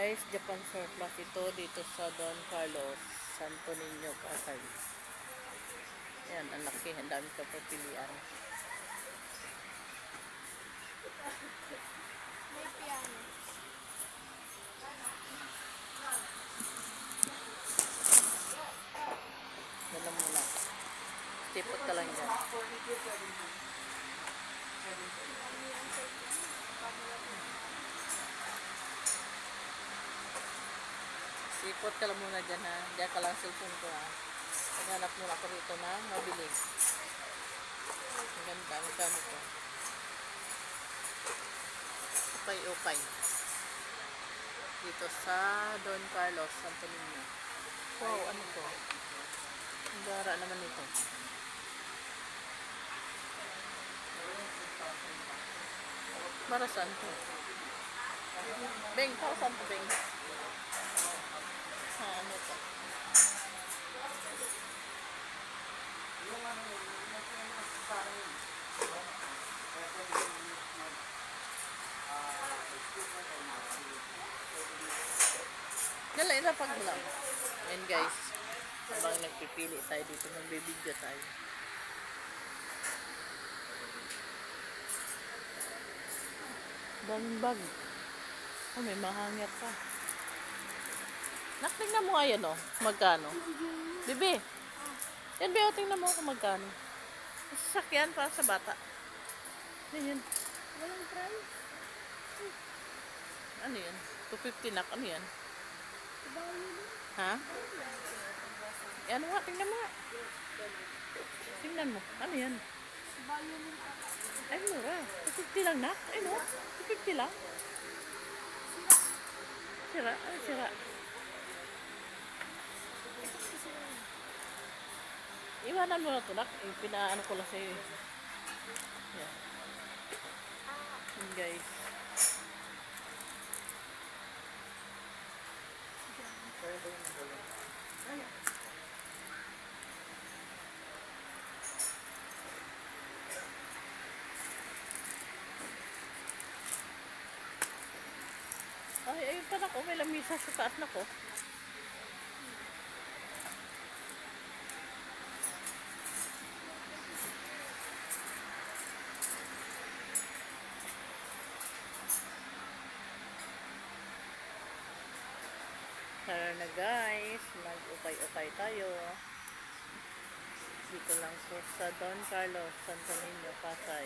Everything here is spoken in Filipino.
guys, Japan surplus ito dito sa Don Carlos, Santo Niño, Pasay. Ayan, ang laki, ang dami ka papilian. May piano. Dala mo lang. Tipot ka lang dyan. Sipot ka lang muna dyan ha. Diyan ka lang cellphone ko ha. Paghanap muna ako rito na mabili. Ang ganda, magkano ko. Upay-upay. Dito sa Don Carlos, Santo Niño. Wow, ano to? Ang gara naman ito. Para saan to? Beng, para saan to, Beng? Ha, ano to? Dala, irapag mo lang. Ayan guys, habang nagpipili tayo dito, magbibideo tayo. Daming bag. Oh, may mahangir pa. Tingnan mo ayan oh, magkano. Bibi, yan ba, tingnan mo kung magkano. Sasakyan para sa bata. Yan. Walang price. Ano yan? 250 nak, ano yan? Bayo. Ha? Ano nga, tingnan mo nga. Tingnan mo, ano yan? Bayo ng Ay, mura. 250 lang nak. Ay no, 250 lang. Sira, ano sira? Iwanan mo na ito nak. Pinaano ko lang sa'yo. Yan. Yan guys. Ay, ayun pa na ko. May lamisa sa taas na ko. Tara na guys, mag-ukay-ukay tayo. Dito lang po sa Don Carlos, Santo Niño, Pasay.